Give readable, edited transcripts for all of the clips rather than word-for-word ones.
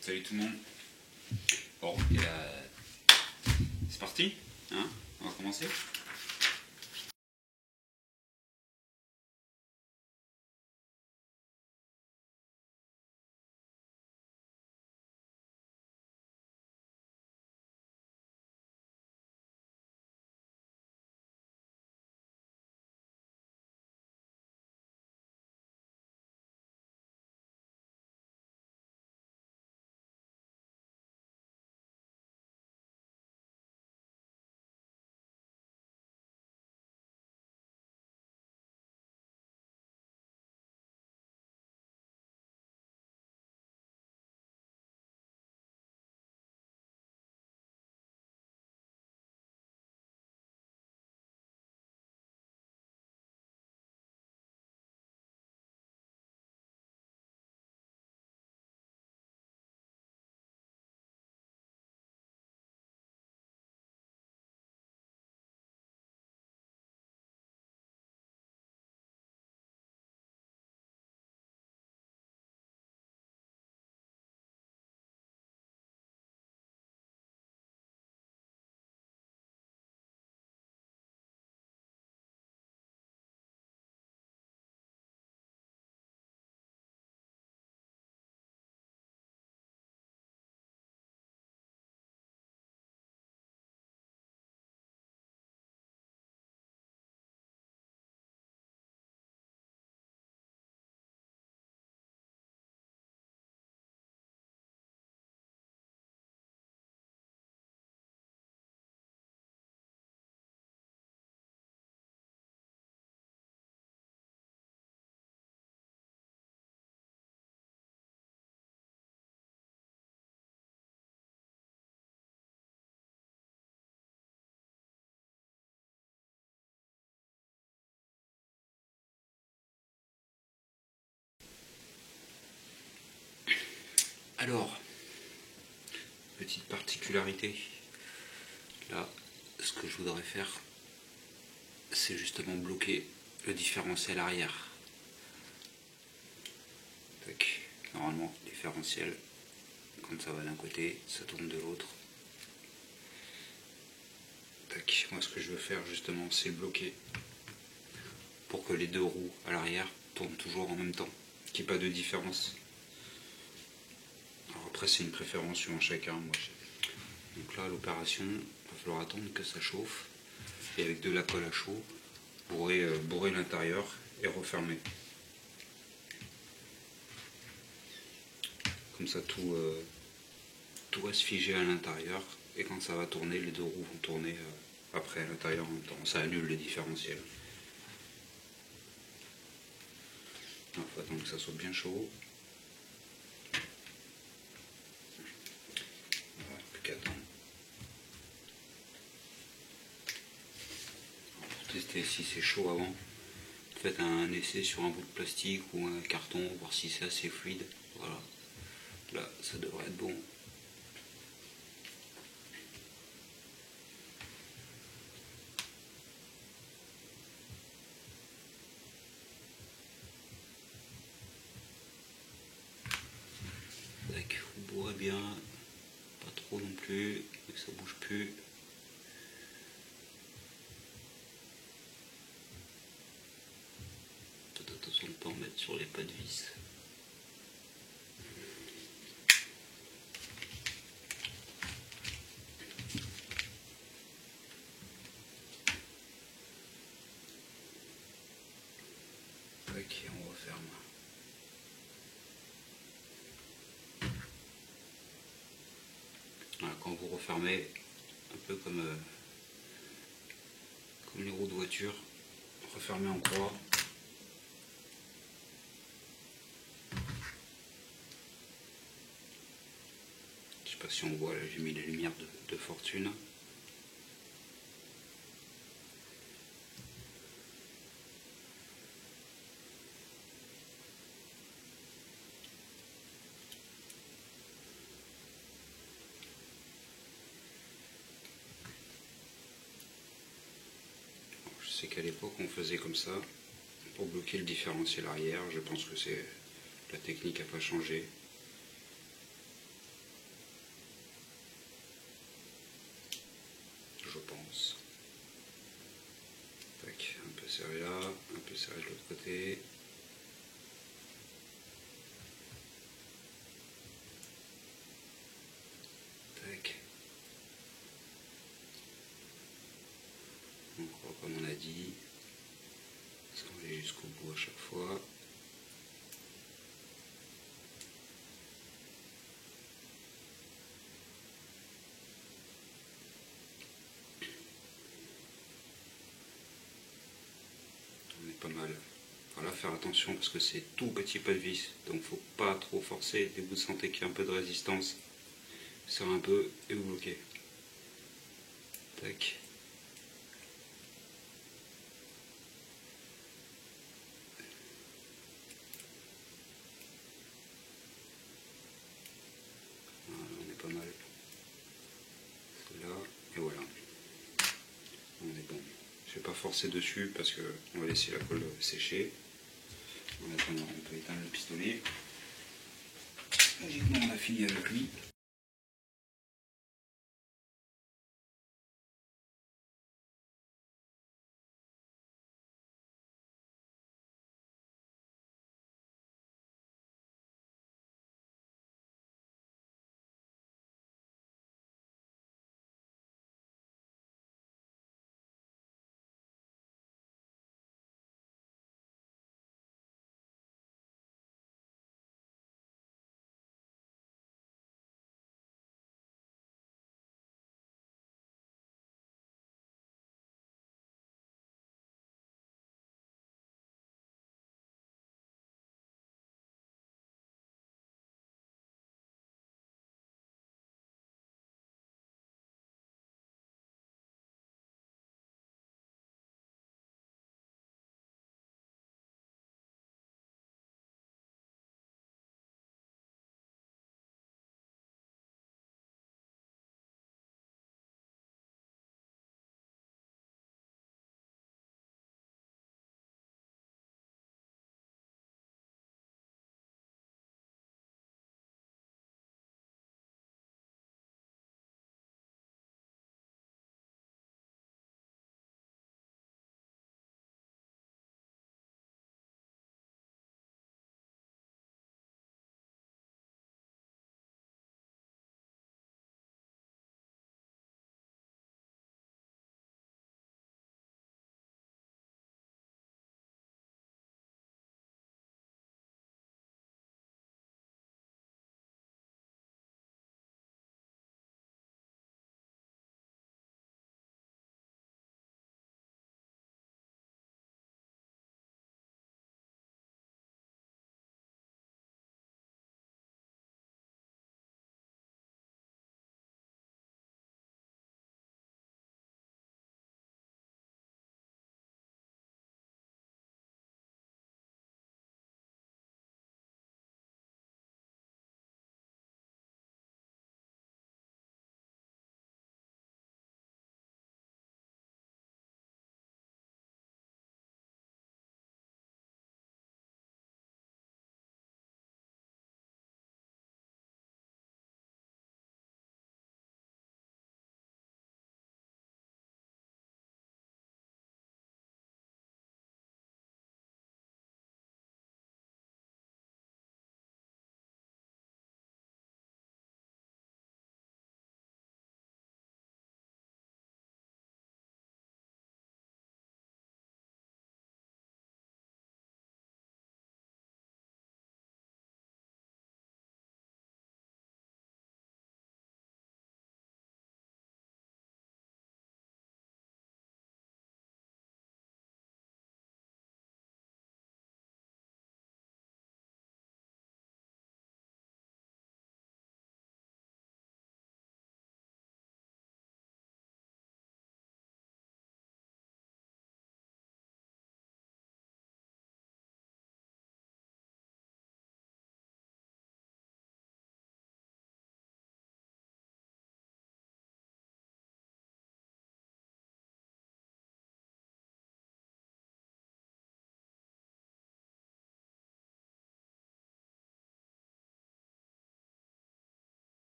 Salut tout le monde. Bon, c'est parti, hein? On va commencer. Alors, petite particularité, là, ce que je voudrais faire, c'est justement bloquer le différentiel arrière. Tac. Normalement, différentiel, quand ça va d'un côté, ça tourne de l'autre. Tac. Moi, ce que je veux faire justement, c'est bloquer pour que les deux roues à l'arrière tournent toujours en même temps, qu'il n'y ait pas de différence. Alors après, c'est une préférence suivant chacun. Donc là, l'opération, il va falloir attendre que ça chauffe. Et avec de la colle à chaud, bourrer l'intérieur et refermer. Comme ça, tout reste figé à l'intérieur. Et quand ça va tourner, les deux roues vont tourner après à l'intérieur en même temps. Ça annule le différentiel. Il faut attendre que ça soit bien chaud. Voilà, plus qu'à attendre. Pour tester si c'est chaud avant, faites un essai sur un bout de plastique ou un carton, voir si c'est assez fluide. Voilà. Là, ça devrait être bon. Vous bourrez bien, pas trop non plus, mais que ça bouge plus. Faites attention de ne pas en mettre sur les pas de vis. Ok, on referme. Voilà, quand vous refermez, un peu comme les roues de voiture, refermez en croix. Je sais pas si on voit, là j'ai mis les lumières de fortune. sais qu'à l'époque on faisait comme ça pour bloquer le différentiel arrière. Je pense que la technique n'a pas changé. Je pense. Tac, un peu serré là, un peu serré de l'autre côté. Tac. Donc, comme on a dit, ça on va jusqu'au bout à chaque fois. On est pas mal. Voilà, faire attention parce que c'est tout petit pas de vis, donc faut pas trop forcer. Dès que vous sentez qu'il y a un peu de résistance, serrez un peu et vous bloquez. Tac. Voilà, on est pas mal. Là, et voilà. On est bon. Je vais pas forcer dessus parce que on va laisser la colle sécher. En attendant, on peut éteindre le pistolet. Logiquement, on a fini avec lui.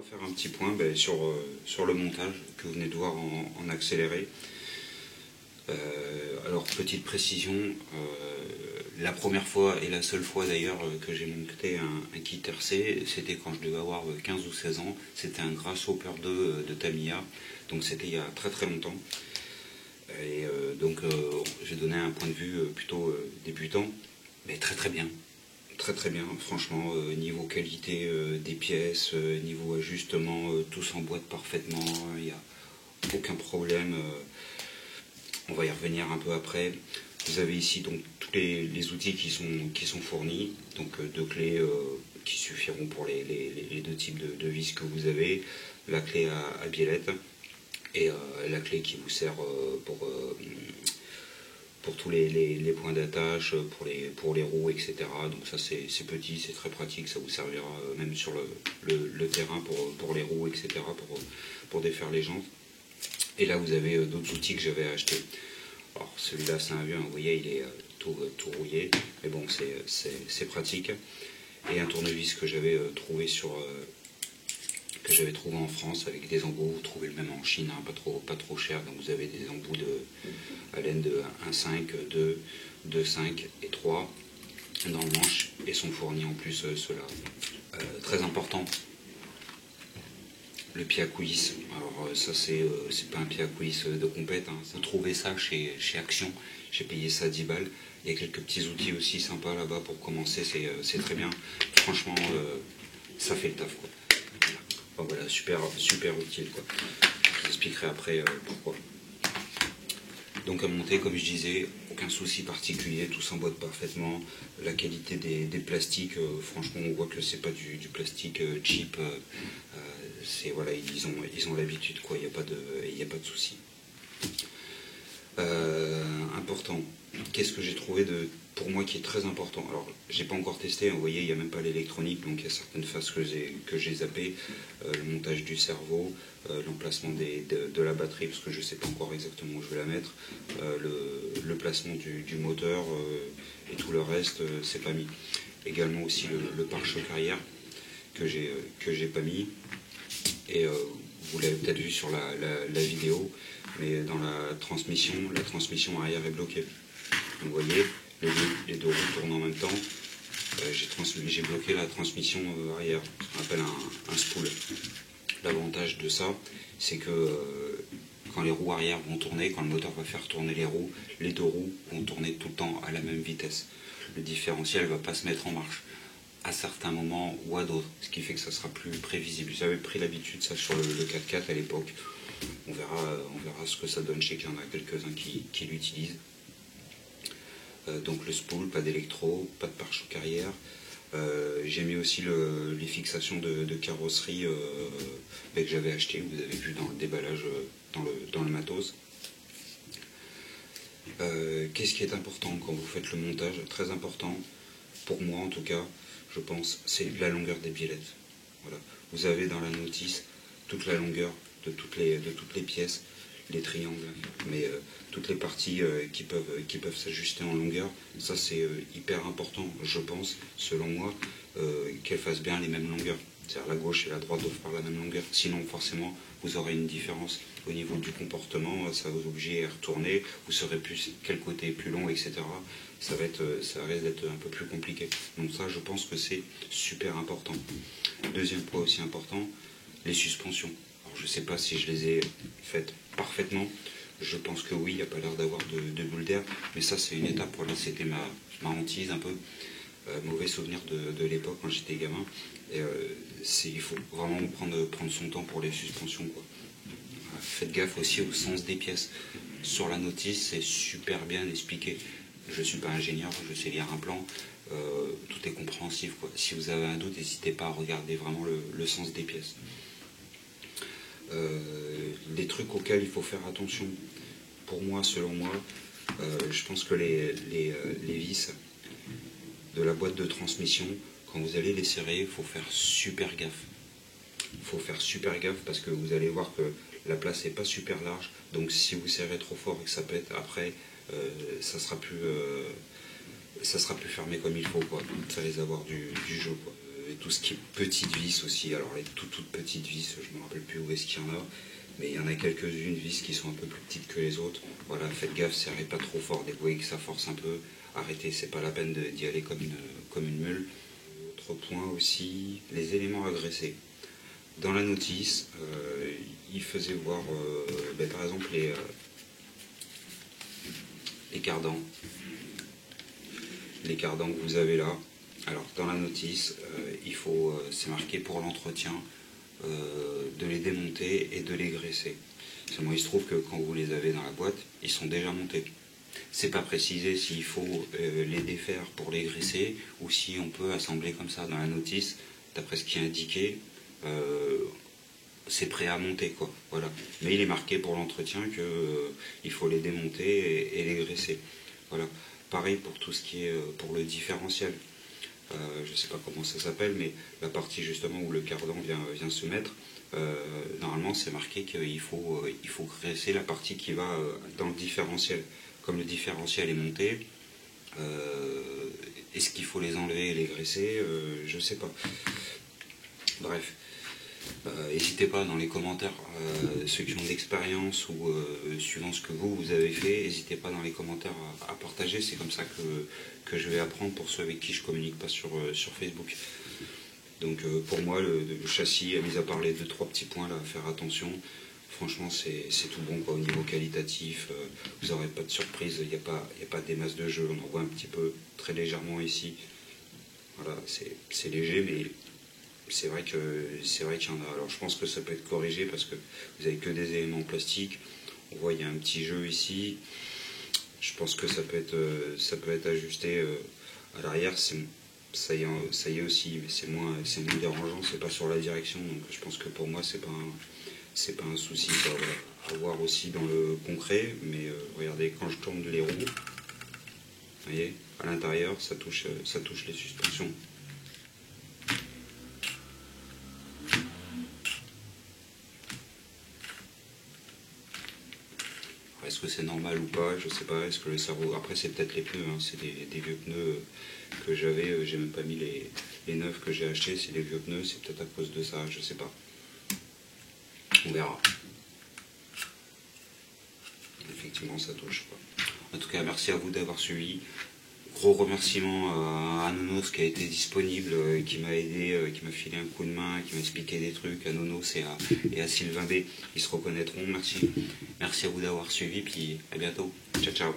va faire un petit point sur le montage que vous venez de voir en accéléré. Alors petite précision, la première fois et la seule fois d'ailleurs que j'ai monté un kit RC, c'était quand je devais avoir 15 ou 16 ans. C'était un Grasshopper 2 de Tamiya, donc c'était il y a très très longtemps. Et donc j'ai donné un point de vue plutôt débutant, mais très très bien. Très très bien, franchement, niveau qualité des pièces, niveau ajustement, tout s'emboîte parfaitement, il n'y a aucun problème. On va y revenir un peu après. Vous avez ici donc tous les outils qui sont fournis, donc deux clés qui suffiront pour les deux types de vis que vous avez, la clé à biellette et la clé qui vous sert pour tous les points d'attache, pour les roues, etc. Donc ça c'est petit, c'est très pratique, ça vous servira même sur le terrain pour les roues, etc. pour défaire les jantes. Et là vous avez d'autres outils que j'avais achetés. Alors celui-là c'est un vieux, vous voyez il est tout rouillé, mais bon c'est pratique. Et un tournevis que j'avais trouvé en France avec des embouts, vous trouvez le même en Chine, hein, pas trop cher, donc vous avez des embouts à laine de 1,5, 2, 2,5 et 3 dans le manche et sont fournis en plus ceux-là. Très important, le pied à coulisse. Alors ça c'est pas un pied à coulisse de compète, hein. Vous trouvez ça chez Action, j'ai payé ça 10 balles. Il y a quelques petits outils aussi sympas là-bas pour commencer, c'est très bien. Franchement ça fait le taf quoi. Enfin, voilà, super utile quoi. Je vous expliquerai après pourquoi. Donc à monter, comme je disais, aucun souci particulier, tout s'emboîte parfaitement. La qualité des plastiques, franchement on voit que c'est pas du plastique cheap. Voilà, ils ont l'habitude quoi, il n'y a pas de souci. Important. Qu'est-ce que j'ai trouvé pour moi qui est très important? Alors, j'ai pas encore testé, vous voyez, il n'y a même pas l'électronique, donc il y a certaines phases que j'ai zappées. Le montage du cerveau, l'emplacement de la batterie, parce que je sais pas encore exactement où je vais la mettre, le placement du moteur et tout le reste, c'est pas mis. Également aussi le pare-choc arrière que j'ai pas mis. Et vous l'avez peut-être vu sur la vidéo, mais dans la transmission arrière est bloquée. Donc, vous voyez, les deux roues tournent en même temps. J'ai bloqué la transmission arrière, ce qu'on appelle un spool. L'avantage de ça, c'est que quand les roues arrière vont tourner, quand le moteur va faire tourner les deux roues vont tourner tout le temps à la même vitesse. Le différentiel ne va pas se mettre en marche à certains moments ou à d'autres, ce qui fait que ça sera plus prévisible. J'avais pris l'habitude ça sur le 4x4 à l'époque. On verra ce que ça donne. Je sais qu'il y en a quelques-uns qui l'utilisent. Donc le spool, pas d'électro, pas de pare-choc arrière. J'ai mis aussi les fixations de carrosserie que j'avais acheté, vous avez vu dans le déballage dans le matos. Qu'est-ce qui est important quand vous faites le montage? Très important, pour moi en tout cas, je pense, c'est la longueur des biellettes. Voilà. Vous avez dans la notice toute la longueur de toutes les pièces, les triangles, mais toutes les parties qui peuvent s'ajuster en longueur. Ça c'est hyper important, je pense, selon moi, qu'elles fassent bien les mêmes longueurs. C'est-à-dire la gauche et la droite doivent faire la même longueur. Sinon, forcément, vous aurez une différence au niveau du comportement. Ça va vous obliger à retourner. Vous saurez plus quel côté est plus long, etc. Ça risque d'être un peu plus compliqué. Donc ça, je pense que c'est super important. Deuxième point aussi important, les suspensions. Alors, je ne sais pas si je les ai faites parfaitement. Je pense que oui, il n'y a pas l'air d'avoir de bulles d'air. Mais ça, c'est une étape. Voilà, c'était ma hantise un peu. Mauvais souvenir de l'époque quand j'étais gamin. Et il faut vraiment prendre son temps pour les suspensions, quoi. Faites gaffe aussi au sens des pièces. Sur la notice, c'est super bien expliqué. Je ne suis pas ingénieur, je sais lire un plan. Tout est compréhensif, quoi. Si vous avez un doute, n'hésitez pas à regarder vraiment le sens des pièces. Des trucs auxquels il faut faire attention. Pour moi, selon moi, je pense que les vis de la boîte de transmission, quand vous allez les serrer, il faut faire super gaffe. Il faut faire super gaffe parce que vous allez voir que la place n'est pas super large. Donc si vous serrez trop fort et que ça pète, après, ça sera plus fermé comme il faut, quoi. Ça risque d'avoir du jeu, quoi. tout ce qui est petites vis aussi. Alors les toutes petites vis, je ne me rappelle plus où est-ce qu'il y en a, mais il y en a quelques-unes vis qui sont un peu plus petites que les autres. Voilà, faites gaffe, serrez pas trop fort. Dès que vous voyez que ça force un peu, arrêtez, c'est pas la peine d'y aller comme une mule. Autre point aussi, les éléments à graisser. Dans la notice, il faisait voir par exemple les cardans. Les cardans que vous avez là. Alors dans la notice, c'est marqué pour l'entretien, de les démonter et de les graisser. Seulement il se trouve que quand vous les avez dans la boîte, ils sont déjà montés. C'est pas précisé s'il faut les défaire pour les graisser ou si on peut assembler comme ça dans la notice. D'après ce qui est indiqué, c'est prêt à monter quoi. Voilà. Mais il est marqué pour l'entretien que il faut les démonter et les graisser. Voilà. Pareil pour tout ce qui est pour le différentiel. Je ne sais pas comment ça s'appelle, mais la partie justement où le cardan vient se mettre, normalement c'est marqué qu'il faut graisser la partie qui va dans le différentiel. Comme le différentiel est monté, est-ce qu'il faut les enlever et les graisser? Je ne sais pas. Bref. N'hésitez pas dans les commentaires, ceux qui ont de l'expérience ou suivant ce que vous avez fait, n'hésitez pas dans les commentaires à partager, c'est comme ça que je vais apprendre pour ceux avec qui je communique pas sur Facebook. Donc pour moi le châssis, mis à part les 2-3 petits points là à faire attention, franchement c'est tout bon quoi, au niveau qualitatif, vous n'aurez pas de surprise, il n'y a pas des masses de jeu, on en voit un petit peu très légèrement ici, voilà, c'est léger mais c'est vrai qu'il y en a. Alors je pense que ça peut être corrigé parce que vous avez que des éléments en plastique. On voit il y a un petit jeu ici. Je pense que ça peut être ajusté à l'arrière. Ça y est aussi, mais c'est moins dérangeant. C'est pas sur la direction, donc je pense que pour moi c'est pas un souci à voir aussi dans le concret. Mais regardez, quand je tourne les roues, vous voyez, à l'intérieur ça touche les suspensions. Est-ce que c'est normal ou pas? Je sais pas. Est-ce que le cerveau... Après, c'est peut-être les pneus. Hein. C'est des vieux pneus que j'avais. J'ai même pas mis les neufs que j'ai achetés. C'est des vieux pneus. C'est peut-être à cause de ça. Je sais pas. On verra. Effectivement, ça touche. En tout cas, merci à vous d'avoir suivi. Gros remerciement à Nonos qui a été disponible, qui m'a aidé, qui m'a filé un coup de main, qui m'a expliqué des trucs, à Nonos et à Sylvain B. Ils se reconnaîtront, merci. Merci à vous d'avoir suivi, puis à bientôt. Ciao, ciao.